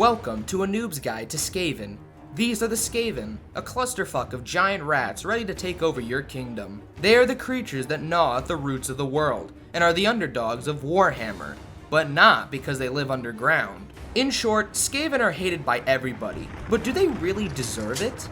Welcome to a noob's guide to Skaven. These are the Skaven, a clusterfuck of giant rats ready to take over your kingdom. They are the creatures that gnaw at the roots of the world, and are the underdogs of Warhammer, but not because they live underground. In short, Skaven are hated by everybody, but do they really deserve it?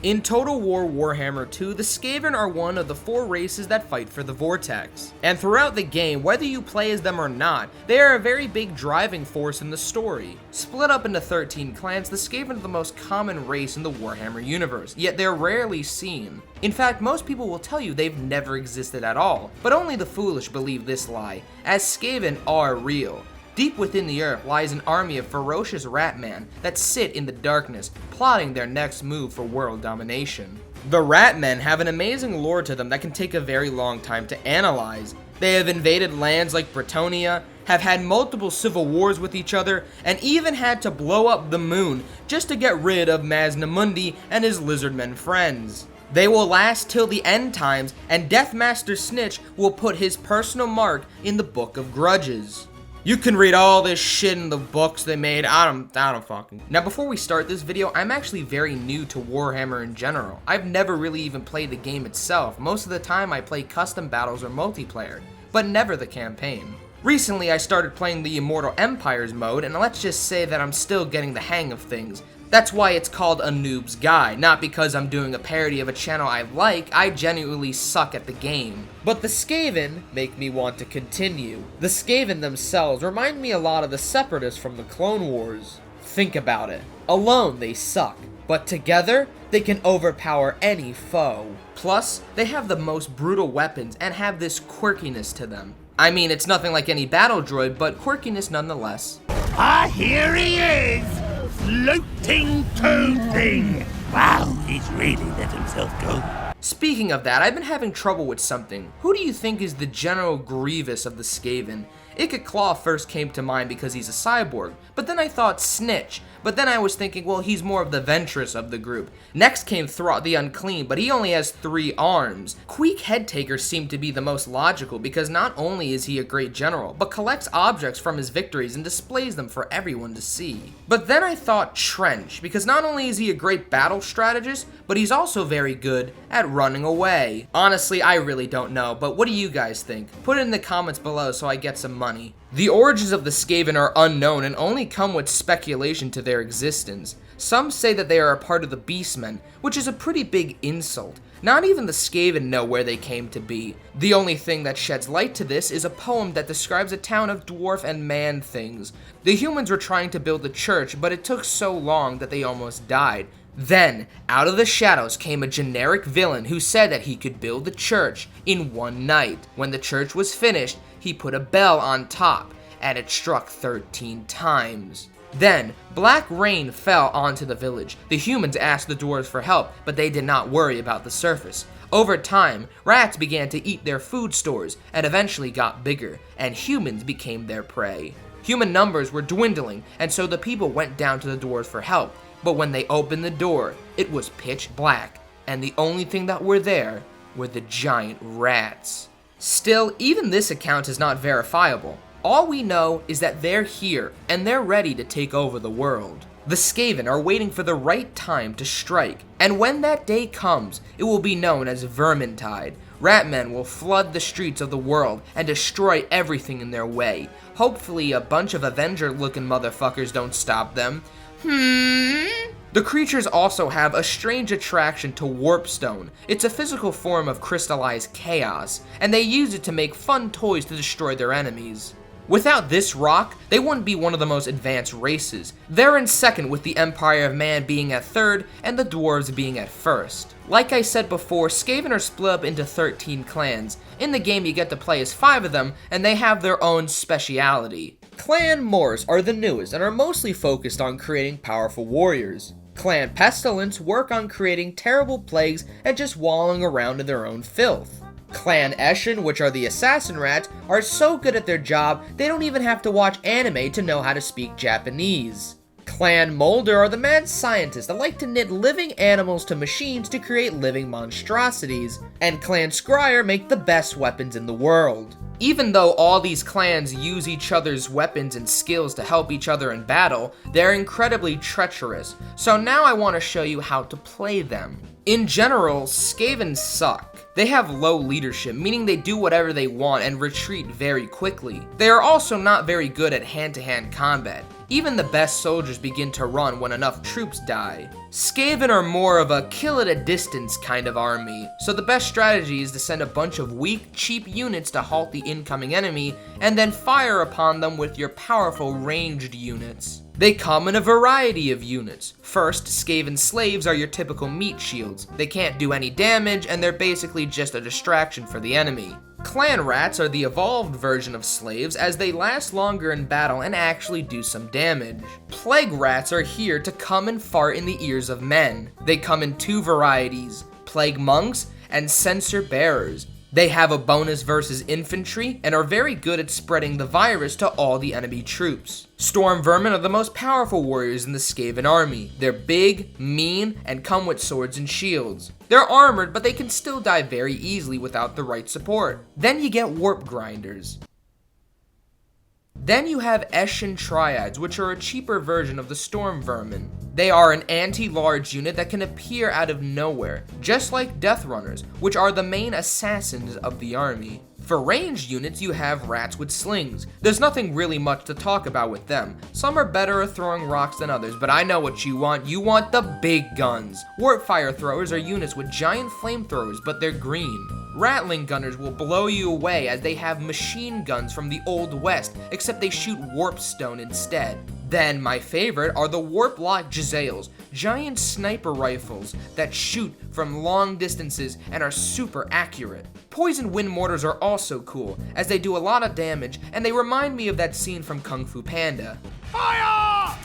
In Total War Warhammer 2, the Skaven are one of the 4 races that fight for the Vortex. And throughout the game, whether you play as them or not, they are a very big driving force in the story. Split up into 13 clans, the Skaven are the most common race in the Warhammer Universe, yet they're rarely seen. In fact, most people will tell you they've never existed at all, but only the foolish believe this lie, as Skaven are real. Deep within the earth lies an army of ferocious ratmen that sit in the darkness, plotting their next move for world domination. The ratmen have an amazing lore to them that can take a very long time to analyze. They have invaded lands like Bretonnia, have had multiple civil wars with each other, and even had to blow up the moon just to get rid of Maznamundi and his lizardmen friends. They will last till the end times, and Deathmaster Snitch will put his personal mark in the Book of Grudges. You can read all this shit in the books they made, I don't fucking... Now before we start this video, I'm actually very new to Warhammer in general. I've never really even played the game itself. Most of the time I play custom battles or multiplayer, but never the campaign. Recently I started playing the Immortal Empires mode, and let's just say that I'm still getting the hang of things. That's why it's called a noob's guide, not because I'm doing a parody of a channel I like. I genuinely suck at the game. But the Skaven make me want to continue. The Skaven themselves remind me a lot of the Separatists from the Clone Wars. Think about it. Alone they suck, but together they can overpower any foe. Plus, they have the most brutal weapons and have this quirkiness to them. I mean, it's nothing like any battle droid, but quirkiness nonetheless. Ah, here he is! Floating toad thing! Wow, he's really let himself go. Speaking of that, I've been having trouble with something. Who do you think is the general Grievous of the Skaven? Ikka Claw first came to mind because he's a cyborg, but then I thought Snitch, but then I was thinking, well, he's more of the Ventress of the group. Next came Throt the Unclean, but he only has 3 arms. Queek Headtaker seemed to be the most logical because not only is he a great general, but collects objects from his victories and displays them for everyone to see. But then I thought Trench, because not only is he a great battle strategist, but he's also very good at running away. Honestly, I really don't know, but what do you guys think? Put it in the comments below so I get some money. The origins of the Skaven are unknown and only come with speculation to their existence. Some say that they are a part of the Beastmen, which is a pretty big insult. Not even the Skaven know where they came to be. The only thing that sheds light to this is a poem that describes a town of dwarf and man things. The humans were trying to build a church, but it took so long that they almost died. Then, out of the shadows came a generic villain who said that he could build the church in one night. When the church was finished, he put a bell on top, and it struck 13 times. Then, black rain fell onto the village. The humans asked the dwarves for help, but they did not worry about the surface. Over time, rats began to eat their food stores, and eventually got bigger, and humans became their prey. Human numbers were dwindling, and so the people went down to the dwarves for help. But when they opened the door, it was pitch black, and the only thing that were there were the giant rats. Still, even this account is not verifiable. All we know is that they're here, and they're ready to take over the world. The Skaven are waiting for the right time to strike, and when that day comes, it will be known as Vermintide. Ratmen will flood the streets of the world and destroy everything in their way. Hopefully a bunch of Avenger-looking motherfuckers don't stop them. The creatures also have a strange attraction to warpstone. It's a physical form of crystallized chaos, and they use it to make fun toys to destroy their enemies. Without this rock, they wouldn't be one of the most advanced races. They're in second, with the Empire of Man being at third, and the dwarves being at first. Like I said before, Skaven are split up into 13 clans. In the game you get to play as 5 of them, and they have their own speciality. Clan Morse are the newest and are mostly focused on creating powerful warriors. Clan Pestilence work on creating terrible plagues and just wallowing around in their own filth. Clan Eshin, which are the assassin rats, are so good at their job they don't even have to watch anime to know how to speak Japanese. Clan Molder are the mad scientists that like to knit living animals to machines to create living monstrosities. And Clan Scryer make the best weapons in the world. Even though all these clans use each other's weapons and skills to help each other in battle, they're incredibly treacherous. So now I want to show you how to play them. In general, Skaven suck. They have low leadership, meaning they do whatever they want and retreat very quickly. They are also not very good at hand-to-hand combat. Even the best soldiers begin to run when enough troops die. Skaven are more of a kill at a distance kind of army, so the best strategy is to send a bunch of weak, cheap units to halt the incoming enemy, and then fire upon them with your powerful ranged units. They come in a variety of units. First, Skaven slaves are your typical meat shields. They can't do any damage, and they're basically just a distraction for the enemy. Clan rats are the evolved version of slaves, as they last longer in battle and actually do some damage. Plague rats are here to come and fart in the ears of men. They come in two varieties, plague monks and censer bearers. They have a bonus versus infantry and are very good at spreading the virus to all the enemy troops. Storm vermin are the most powerful warriors in the Skaven army. They're big, mean, and come with swords and shields. They're armored, but they can still die very easily without the right support. Then you get warp grinders. Then you have Eshin triads, which are a cheaper version of the storm vermin. They are an anti-large unit that can appear out of nowhere, just like death runners, which are the main assassins of the army. For ranged units, you have rats with slings. There's nothing really much to talk about with them. Some are better at throwing rocks than others, but I know what you want. You want the big guns. Warp fire throwers are units with giant flamethrowers, but they're green. Rattling gunners will blow you away as they have machine guns from the Old West, except they shoot warp stone instead. Then, my favorite are the Warp-Lock Giselles, giant sniper rifles that shoot from long distances and are super accurate. Poison wind mortars are also cool, as they do a lot of damage, and they remind me of that scene from Kung Fu Panda. Fire!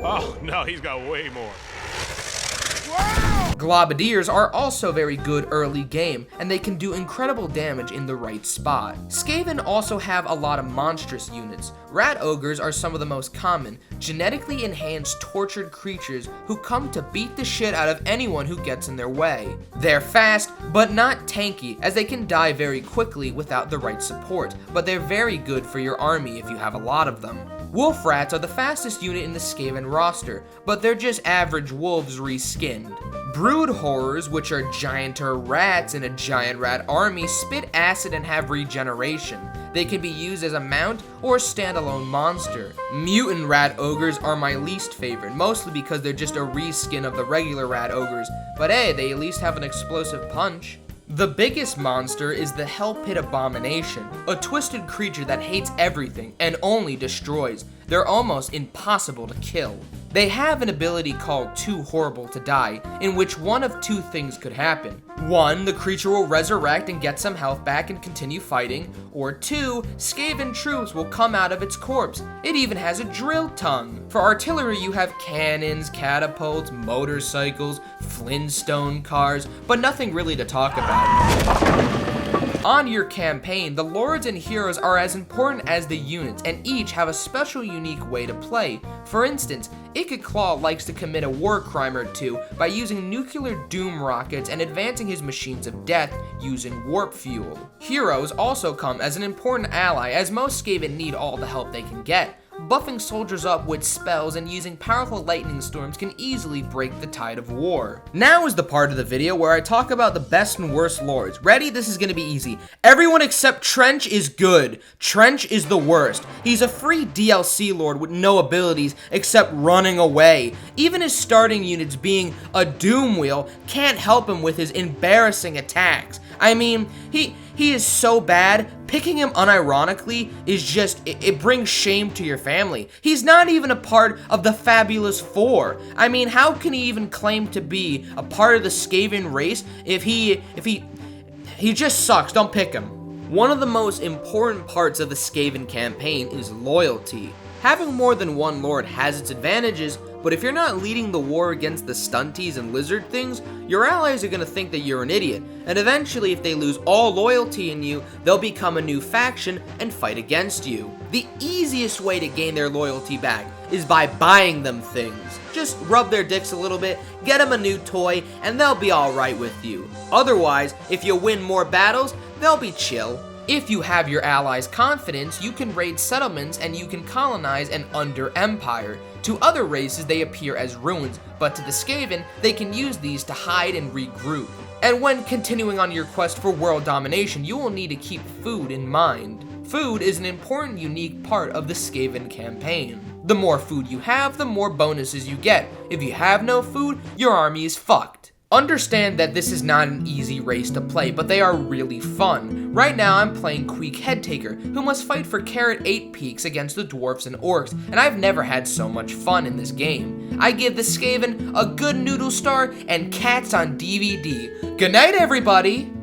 Oh, no, he's got way more. Globadiers are also very good early game, and they can do incredible damage in the right spot. Skaven also have a lot of monstrous units. Rat ogres are some of the most common, genetically enhanced tortured creatures who come to beat the shit out of anyone who gets in their way. They're fast, but not tanky, as they can die very quickly without the right support, but they're very good for your army if you have a lot of them. Wolf rats are the fastest unit in the Skaven roster, but they're just average wolves reskinned. Brood horrors, which are gianter rats in a giant rat army, spit acid and have regeneration. They can be used as a mount or a standalone monster. Mutant rat ogres are my least favorite, mostly because they're just a reskin of the regular rat ogres, but hey, they at least have an explosive punch. The biggest monster is the Hell Pit Abomination, a twisted creature that hates everything and only destroys. They're almost impossible to kill. They have an ability called Too Horrible to Die, in which one of two things could happen. One, the creature will resurrect and get some health back and continue fighting, or two, Skaven troops will come out of its corpse. It even has a drill tongue. For artillery, you have cannons, catapults, motorcycles, Flintstone cars, but nothing really to talk about. On your campaign, the lords and heroes are as important as the units, and each have a special unique way to play. For instance, Claw likes to commit a war crime or two by using nuclear doom rockets and advancing his machines of death using warp fuel. Heroes also come as an important ally, as most Skaven need all the help they can get. Buffing soldiers up with spells and using powerful lightning storms can easily break the tide of war. Now is the part of the video where I talk about the best and worst lords. Ready? This is gonna be easy. Everyone except Trench is good. Trench is the worst. He's a free DLC lord with no abilities except running away. Even his starting units being a doom wheel can't help him with his embarrassing attacks. I mean, he is so bad, picking him unironically is just, it brings shame to your family. He's not even a part of the Fabulous Four. I mean, how can he even claim to be a part of the Skaven race if he just sucks? Don't pick him. One of the most important parts of the Skaven campaign is loyalty. Having more than one lord has its advantages, but if you're not leading the war against the stunties and lizard things, your allies are going to think that you're an idiot, and eventually if they lose all loyalty in you, they'll become a new faction and fight against you. The easiest way to gain their loyalty back is by buying them things. Just rub their dicks a little bit, get them a new toy, and they'll be alright with you. Otherwise, if you win more battles, they'll be chill. If you have your allies' confidence, you can raid settlements and you can colonize an under-empire. To other races, they appear as ruins, but to the Skaven, they can use these to hide and regroup. And when continuing on your quest for world domination, you will need to keep food in mind. Food is an important, unique part of the Skaven campaign. The more food you have, the more bonuses you get. If you have no food, your army is fucked. Understand that this is not an easy race to play, but they are really fun. Right now I'm playing Queek Headtaker, who must fight for Carrot 8 Peaks against the dwarves and orcs, and I've never had so much fun in this game. I give the Skaven a good noodle star and cats on DVD. Good night, everybody!